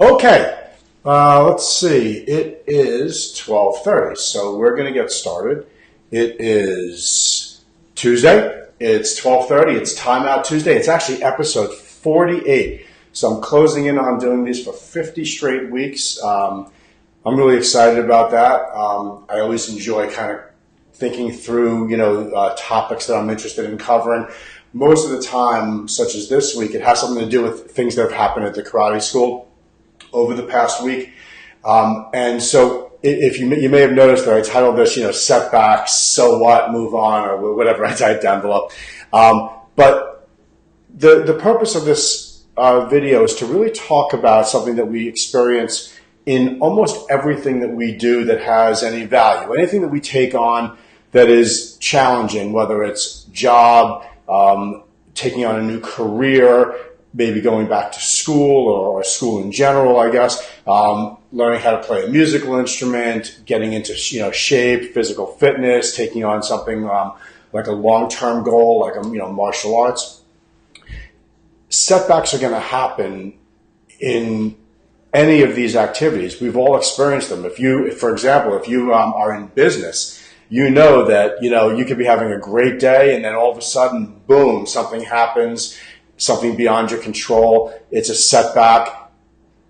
Okay, let's see. It is 12:30, so we're going to get started. It is Tuesday. It's 12:30. It's Timeout Tuesday. It's actually episode 48. So I'm closing in on doing these for 50 straight weeks. I'm really excited about that. I always enjoy kind of thinking through, topics that I'm interested in covering. Most of the time, such as this week, it has something to do with things that have happened at the karate school over the past week. And so if you may have noticed that I titled this, setbacks, so what, move on, or whatever I typed down below. But the purpose of this video is to really talk about something that we experience in almost everything that we do that has any value. Anything that we take on that is challenging, whether it's job, taking on a new career, maybe going back to school or school in general, I guess, learning how to play a musical instrument, getting into shape, physical fitness, taking on something like a long-term goal, like martial arts. Setbacks are going to happen in any of these activities. We've all experienced them. For example, if you are in business, you know that you could be having a great day, and then all of a sudden, boom, something happens. Something beyond your control. It's a setback.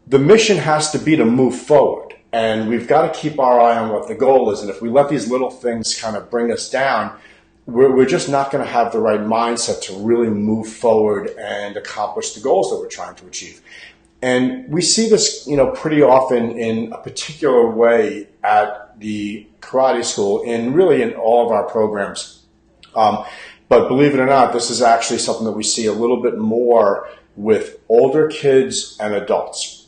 The mission has to be to move forward, and we've got to keep our eye on what the goal is. And if we let these little things kind of bring us down, we're just not going to have the right mindset to really move forward and accomplish the goals that we're trying to achieve. And we see this, pretty often in a particular way at the karate school, and really in all of our programs. But believe it or not, this is actually something that we see a little bit more with older kids and adults.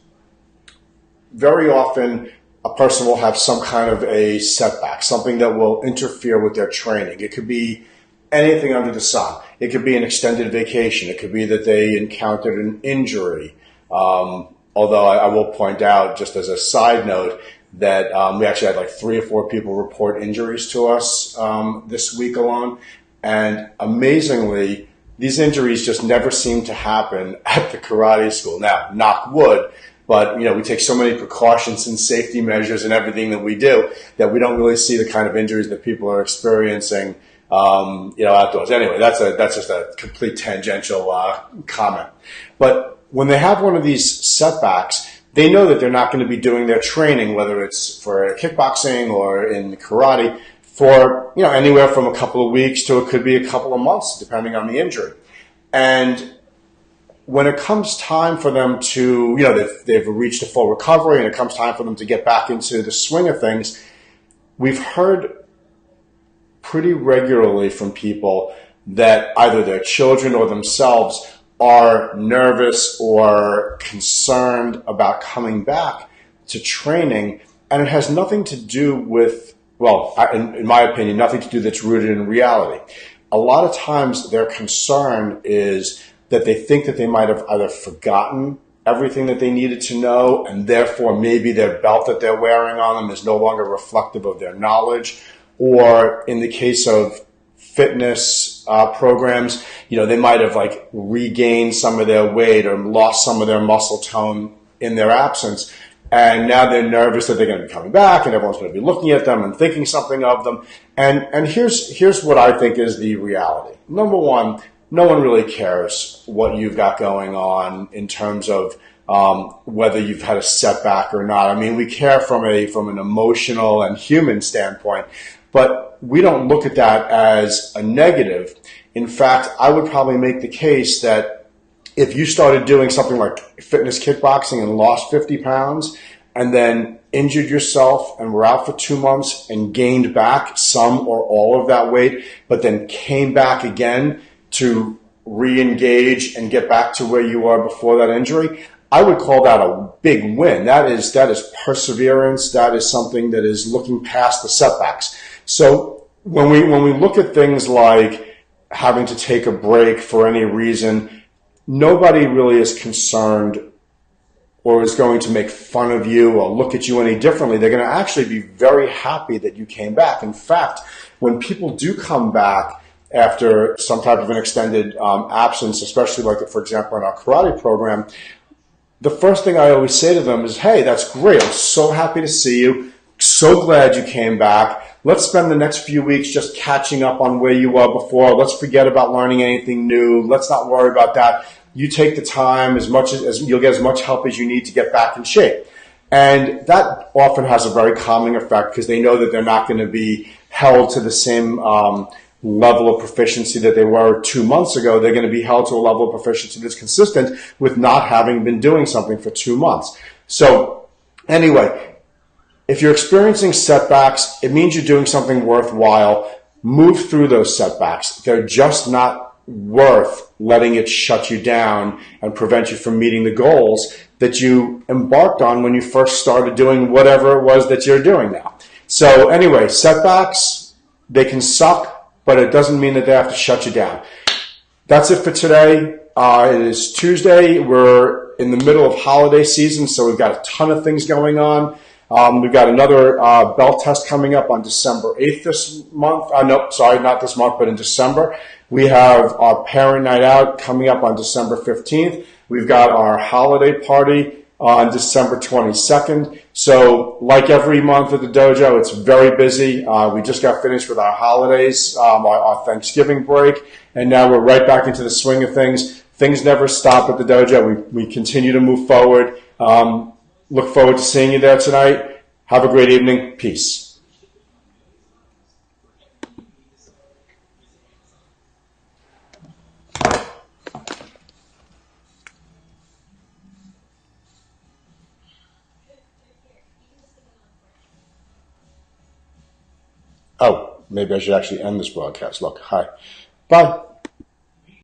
Very often, a person will have some kind of a setback, something that will interfere with their training. It could be anything under the sun. It could be an extended vacation. It could be that they encountered an injury. Although I will point out, just as a side note, that we actually had like 3 or 4 people report injuries to us this week alone. And amazingly, these injuries just never seem to happen at the karate school. Now, knock wood, but we take so many precautions and safety measures and everything that we do that we don't really see the kind of injuries that people are experiencing, outdoors. Anyway, that's just a complete tangential comment. But when they have one of these setbacks, they know that they're not going to be doing their training, whether it's for kickboxing or in karate, for anywhere from a couple of weeks to it could be a couple of months, depending on the injury. And when it comes time for them to, they've reached a full recovery and it comes time for them to get back into the swing of things, we've heard pretty regularly from people that either their children or themselves are nervous or concerned about coming back to training, and it has nothing to do with, in my opinion, nothing to do that's rooted in reality. A lot of times their concern is that they think that they might have either forgotten everything that they needed to know, and therefore maybe their belt that they're wearing on them is no longer reflective of their knowledge, or in the case of fitness programs, they might have regained some of their weight or lost some of their muscle tone in their absence. And now they're nervous that they're going to be coming back and everyone's going to be looking at them and thinking something of them. And here's what I think is the reality. Number one, no one really cares what you've got going on in terms of whether you've had a setback or not. I mean, we care from an emotional and human standpoint, but we don't look at that as a negative. In fact, I would probably make the case that if you started doing something like fitness kickboxing and lost 50 pounds and then injured yourself and were out for 2 months and gained back some or all of that weight, but then came back again to re-engage and get back to where you were before that injury, I would call that a big win. That is perseverance. That is something that is looking past the setbacks. So when we look at things like having to take a break for any reason, nobody really is concerned or is going to make fun of you or look at you any differently. They're going to actually be very happy that you came back. In fact, when people do come back after some type of an extended absence, especially like, for example, in our karate program, the first thing I always say to them is, hey, that's great. I'm so happy to see you. So glad you came back. Let's spend the next few weeks just catching up on where you were before. Let's forget about learning anything new. Let's not worry about that. You take the time as much as you'll get as much help as you need to get back in shape. And that often has a very calming effect because they know that they're not going to be held to the same level of proficiency that they were 2 months ago. They're going to be held to a level of proficiency that's consistent with not having been doing something for 2 months. So anyway, if you're experiencing setbacks, it means you're doing something worthwhile. Move through those setbacks. They're just not worth letting it shut you down and prevent you from meeting the goals that you embarked on when you first started doing whatever it was that you're doing now. So anyway, setbacks, they can suck, but it doesn't mean that they have to shut you down. That's it for today. It is Tuesday. We're in the middle of holiday season, so we've got a ton of things going on. We've got another belt test coming up on December 8th this month. No, sorry, not this month, but in December. We have our parent night out coming up on December 15th. We've got our holiday party on December 22nd. So like every month at the dojo, it's very busy. We just got finished with our holidays, our Thanksgiving break, and now we're right back into the swing of things. Things never stop at the dojo. We continue to move forward. Look forward to seeing you there tonight. Have a great evening. Peace. Oh, maybe I should actually end this broadcast. Look, hi. Bye.